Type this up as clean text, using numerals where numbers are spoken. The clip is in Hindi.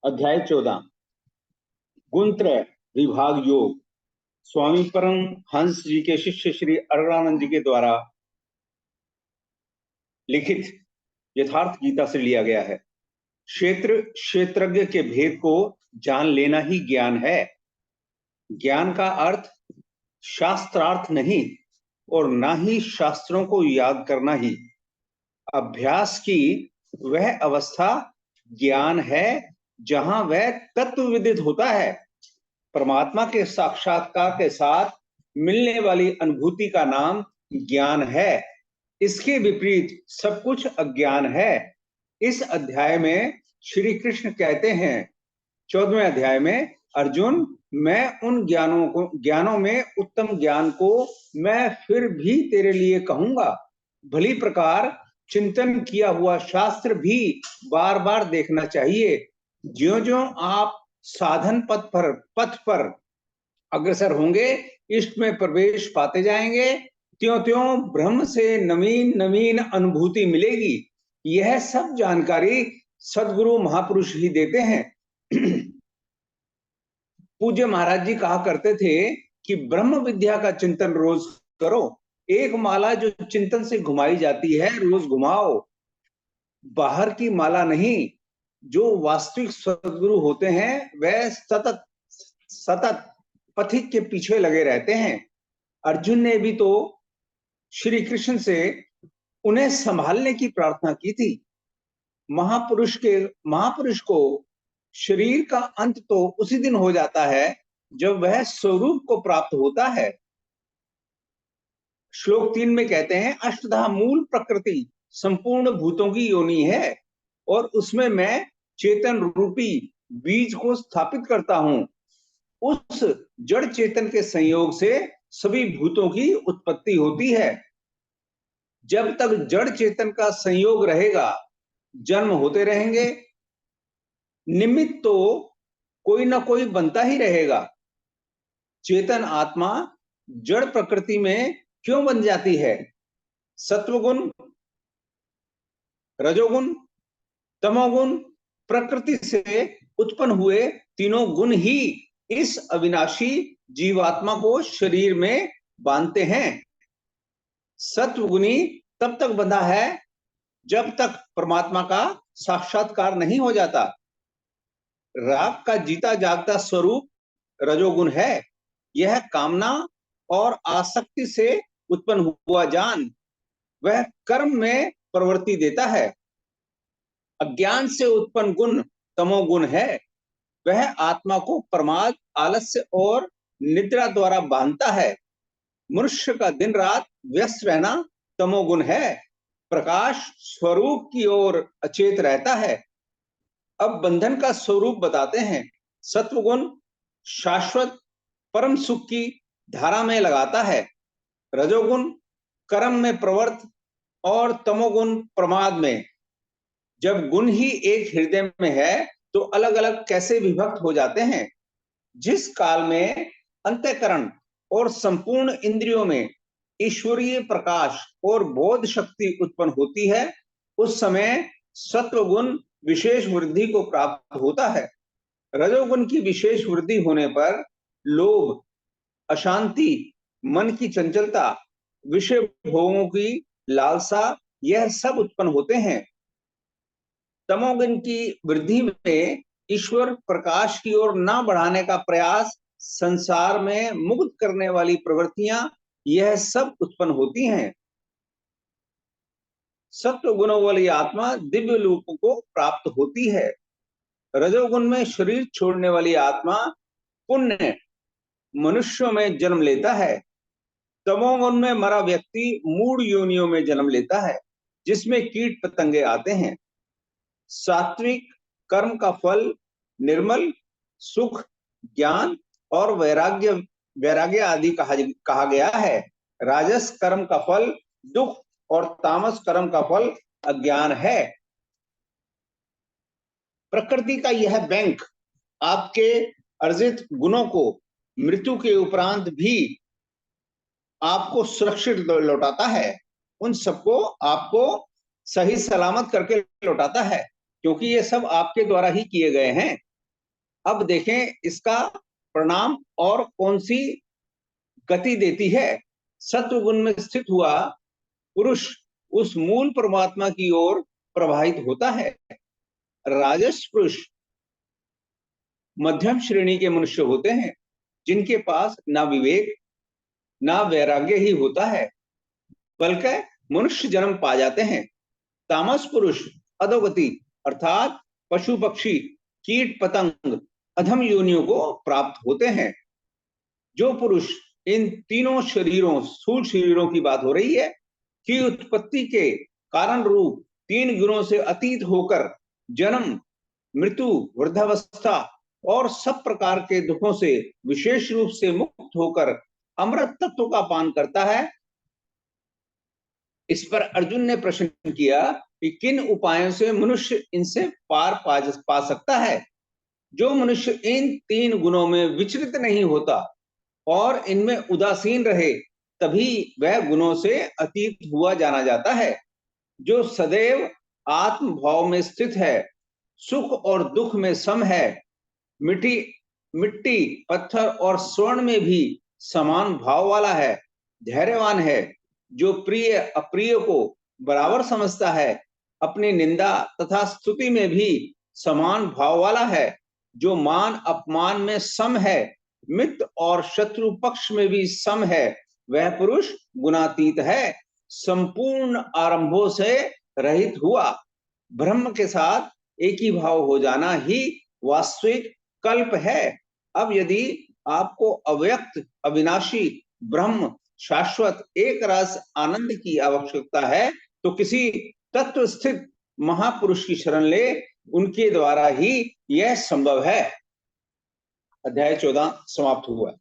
अध्याय 14 गुणत्रय विभाग योग। स्वामी परम हंस जी के शिष्य श्री अररानंद जी के द्वारा लिखित यथार्थ गीता से लिया गया है। क्षेत्रज्ञ के भेद को जान लेना ही ज्ञान है। ज्ञान का अर्थ शास्त्रार्थ नहीं और ना ही शास्त्रों को याद करना ही। अभ्यास की वह अवस्था ज्ञान है जहां वह तत्व विदित होता है। परमात्मा के साक्षात्कार के साथ मिलने वाली अनुभूति का नाम ज्ञान है। इसके विपरीत सब कुछ अज्ञान है। इस अध्याय में श्री कृष्ण कहते हैं, 14वें अध्याय में, अर्जुन, मैं उन ज्ञानों में उत्तम ज्ञान को मैं फिर भी तेरे लिए कहूंगा। भली प्रकार चिंतन किया हुआ शास्त्र भी बार बार देखना चाहिए। ज्यों-ज्यों आप साधन पथ पर अग्रसर होंगे, इष्ट में प्रवेश पाते जाएंगे, त्यों-त्यों ब्रह्म से नवीन नवीन अनुभूति मिलेगी। यह सब जानकारी सदगुरु महापुरुष ही देते हैं। पूज्य महाराज जी कहा करते थे कि ब्रह्म विद्या का चिंतन रोज करो। एक माला जो चिंतन से घुमाई जाती है, रोज घुमाओ। बाहर की माला नहीं। जो वास्तविक सदगुरु होते हैं वह सतत सतत पथिक के पीछे लगे रहते हैं। अर्जुन ने भी तो श्री कृष्ण से उन्हें संभालने की प्रार्थना की थी। महापुरुष को शरीर का अंत तो उसी दिन हो जाता है जब वह स्वरूप को प्राप्त होता है। श्लोक 3 में कहते हैं, अष्टधा मूल प्रकृति संपूर्ण भूतों की योनि है और उसमें मैं चेतन रूपी बीज को स्थापित करता हूं। उस जड़ चेतन के संयोग से सभी भूतों की उत्पत्ति होती है। जब तक जड़ चेतन का संयोग रहेगा, जन्म होते रहेंगे। निमित्त तो कोई ना कोई बनता ही रहेगा। चेतन आत्मा जड़ प्रकृति में क्यों बन जाती है? सत्वगुण, रजोगुण, तमोगुण प्रकृति से उत्पन्न हुए तीनों गुण ही इस अविनाशी जीवात्मा को शरीर में बांधते हैं। सत्वगुणी तब तक बंधा है जब तक परमात्मा का साक्षात्कार नहीं हो जाता। राग का जीता जागता स्वरूप रजोगुण है। यह कामना और आसक्ति से उत्पन्न हुआ जान वह कर्म में प्रवृत्ति देता है। अज्ञान से उत्पन्न गुण तमोगुण है। वह आत्मा को प्रमाद, आलस्य और निद्रा द्वारा बांधता है। मनुष्य का दिन रात व्यस्त रहना तमोगुण है। प्रकाश स्वरूप की ओर अचेत रहता है। अब बंधन का स्वरूप बताते हैं। सत्वगुण शाश्वत परम सुख की धारा में लगाता है। रजोगुण कर्म में प्रवृत्त और तमोगुण प्रमाद में। जब गुण ही एक हृदय में है तो अलग अलग कैसे विभक्त हो जाते हैं। जिस काल में अंतःकरण और संपूर्ण इंद्रियों में ईश्वरीय प्रकाश और बोध शक्ति उत्पन्न होती है, उस समय सत्वगुण विशेष वृद्धि को प्राप्त होता है। रजोगुण की विशेष वृद्धि होने पर लोभ, अशांति, मन की चंचलता, विषय भोगों की लालसा, यह सब उत्पन्न होते हैं। तमोगुण की वृद्धि में ईश्वर प्रकाश की ओर न बढ़ाने का प्रयास, संसार में मुक्त करने वाली प्रवृत्तियां, यह सब उत्पन्न होती हैं। सत्व गुणों वाली आत्मा दिव्य लोक को प्राप्त होती है। रजोगुण में शरीर छोड़ने वाली आत्मा पुण्य मनुष्यों में जन्म लेता है। तमोगुण में मरा व्यक्ति मूढ़ योनियों में जन्म लेता है, जिसमें कीट पतंगे आते हैं। सात्विक कर्म का फल निर्मल सुख, ज्ञान और वैराग्य आदि कहा गया है। राजस कर्म का फल दुख और तामस कर्म का फल अज्ञान है। प्रकृति का यह बैंक आपके अर्जित गुणों को मृत्यु के उपरांत भी आपको सुरक्षित लौटाता है। उन सबको आपको सही सलामत करके लौटाता है, क्योंकि ये सब आपके द्वारा ही किए गए हैं। अब देखें इसका परिणाम और कौन सी गति देती है। सत्व गुण में स्थित हुआ पुरुष उस मूल परमात्मा की ओर प्रवाहित होता है। राजस पुरुष मध्यम श्रेणी के मनुष्य होते हैं, जिनके पास ना विवेक ना वैराग्य ही होता है, बल्कि मनुष्य जन्म पा जाते हैं। तामस पुरुष अधोगति अर्थात पशु पक्षी कीट पतंग अधम योनियों को प्राप्त होते हैं। जो पुरुष इन तीनों शरीरों, स्थूल शरीरों की बात हो रही है, की उत्पत्ति के कारण रूप तीन गुणों से अतीत होकर जन्म, मृत्यु, वृद्धावस्था और सब प्रकार के दुखों से विशेष रूप से मुक्त होकर अमृत तत्व का पान करता है। इस पर अर्जुन ने प्रश्न किया कि किन उपायों से मनुष्य इनसे पार पा सकता है। जो मनुष्य इन तीन गुणों में विचलित नहीं होता और इनमें उदासीन रहे, तभी वह गुणों से अतीत हुआ जाना जाता है। जो सदैव आत्म भाव में स्थित है, सुख और दुख में सम है, मिट्टी पत्थर और स्वर्ण में भी समान भाव वाला है, धैर्यवान है, जो प्रिय अप्रिय को बराबर समझता है, अपनी निंदा तथा स्तुति में भी समान भाव वाला है, जो मान अपमान में सम है, मित्र और शत्रु पक्ष में भी सम है, वह पुरुष गुणातीत है, संपूर्ण आरंभों से रहित हुआ। ब्रह्म के साथ एक ही भाव हो जाना ही वास्तविक कल्प है। अब यदि आपको अव्यक्त अविनाशी ब्रह्म शाश्वत एक रस आनंद की आवश्यकता है, तो किसी तत्व स्थित महापुरुष की शरण ले, उनके द्वारा ही यह संभव है। अध्याय 14 समाप्त हुआ।